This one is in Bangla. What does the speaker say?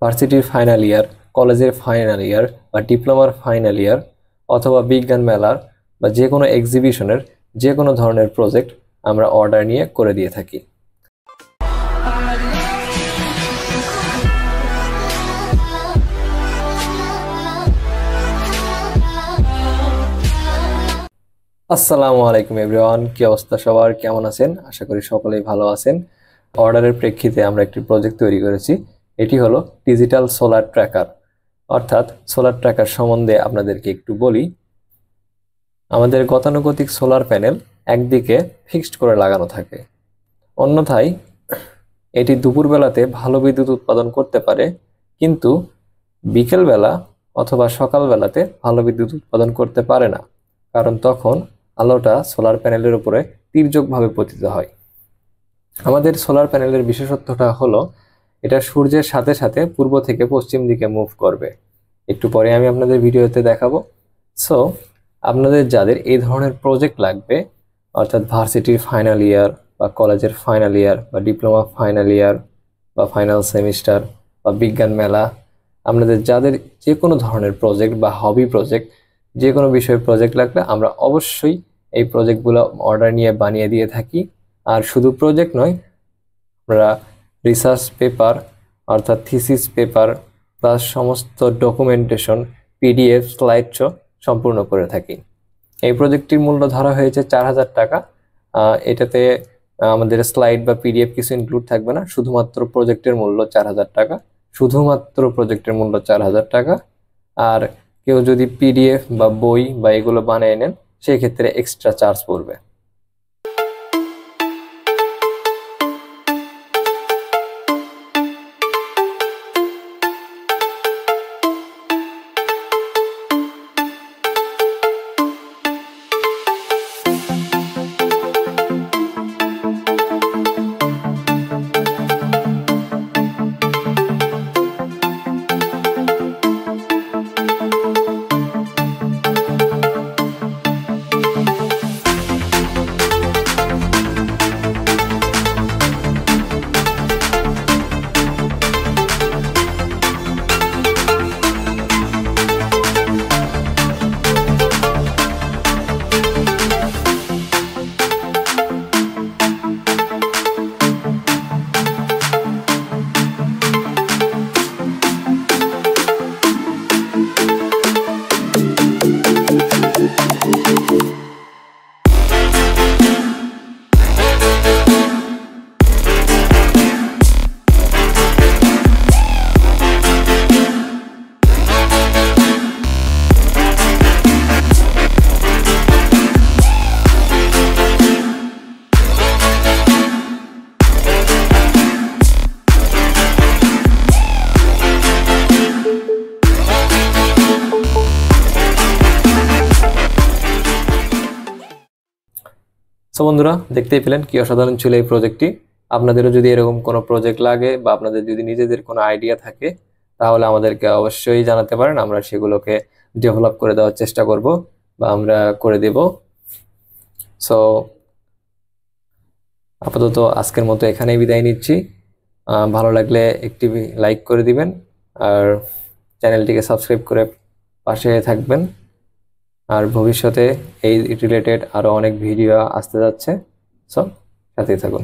ভার্সিটির ফাইনাল ইয়ার, কলেজের ফাইনাল ইয়ার বা ডিপ্লোমার ফাইনাল ইয়ার অথবা বিজ্ঞান মেলার বা যে কোনো এক্সিবিশনের যে কোনো ধরনের প্রজেক্ট আমরা অর্ডার নিয়ে করে দিয়ে থাকি। আসসালামু আলাইকুম এভরিওয়ান, কি অবস্থা সবার, কেমন আছেন? আশা করি সকলেই ভালো আছেন। অর্ডারের প্রেক্ষিতে আমরা একটি প্রজেক্ট তৈরি করেছি। এটি হলো ডিজিটাল সোলার ট্র্যাকার। অর্থাৎ সোলার ট্র্যাকার সম্বন্ধে আপনাদেরকে একটু বলি। আমাদের গতানুগতিক সোলার প্যানেল একদিকে ফিক্সড করে লাগানো থাকে, অন্যথায় এটি দুপুরবেলাতে ভালো বিদ্যুৎ উৎপাদন করতে পারে, কিন্তু বিকেলবেলা অথবা সকালবেলাতে ভালো বিদ্যুৎ উৎপাদন করতে পারে না, কারণ তখন আলোটা সোলার প্যানেলের উপরে তির্যকভাবে পতিত হয়। আমাদের সোলার প্যানেলের বিশেষত্বটা হলো এটা সূর্যের সাথে সাথে পূর্ব থেকে পশ্চিম দিকে মুভ করবে। একটু পরে আমি আপনাদের ভিডিওতে দেখাবো। সো আপনাদের যাদের এই ধরনের প্রজেক্ট লাগবে, অর্থাৎ ভার্সিটির ফাইনাল ইয়ার বা কলেজের ফাইনাল ইয়ার বা ডিপ্লোমা ফাইনাল ইয়ার বা ফাইনাল সেমিস্টার বা বিজ্ঞান মেলা, আপনাদের যাদের যে কোনো ধরনের প্রজেক্ট বা হবি প্রজেক্ট, যে কোনো বিষয়ে প্রজেক্ট লাগলে আমরা অবশ্যই এই প্রজেক্টগুলো অর্ডার নিয়ে বানিয়ে দিয়ে থাকি। আর শুধু প্রজেক্ট নয়, আমরা রিসার্চ পেপার অর্থাৎ থিসিস পেপার প্লাস সমস্ত ডকুমেন্টেশন, পিডিএফ, স্লাইড শো সম্পূর্ণ করে থাকি। এই প্রজেক্টটির মূল্য ধরা হয়েছে 4000 টাকা। এটাতে আমাদের স্লাইড বা পিডিএফ কিছু ইনক্লুড থাকবে না, শুধুমাত্র প্রজেক্টের মূল্য 4000 টাকা, শুধুমাত্র প্রজেক্টের মূল্য 4000 টাকা। আর কেউ যদি পিডিএফ বা বই বা এগুলো বানিয়ে নেন, সেই ক্ষেত্রে এক্সট্রা চার্জ পড়বে। সো বন্ধুরা, দেখতেই পেলেন কি অসাধারণ ছিল এই প্রজেক্টটি। আপনাদেরও যদি এরকম কোনো প্রজেক্ট লাগে বা আপনাদের যদি নিজেদের কোনো আইডিয়া থাকে, তাহলে আমাদেরকে অবশ্যই জানাতে পারেন। আমরা সেগুলোকে ডেভেলপ করে দেওয়ার চেষ্টা করব বা আমরা করে দেব। সো আপাতত আজকের মতো এখানেই বিদায় নিচ্ছি। ভালো লাগলে একটি লাইক করে দিবেন আর চ্যানেলটিকে সাবস্ক্রাইব করে পাশে থাকবেন। আর ভবিষ্যতে এই রিলেটেড আরো অনেক ভিডিও আসতে যাচ্ছে, সো সাথেই থাকুন।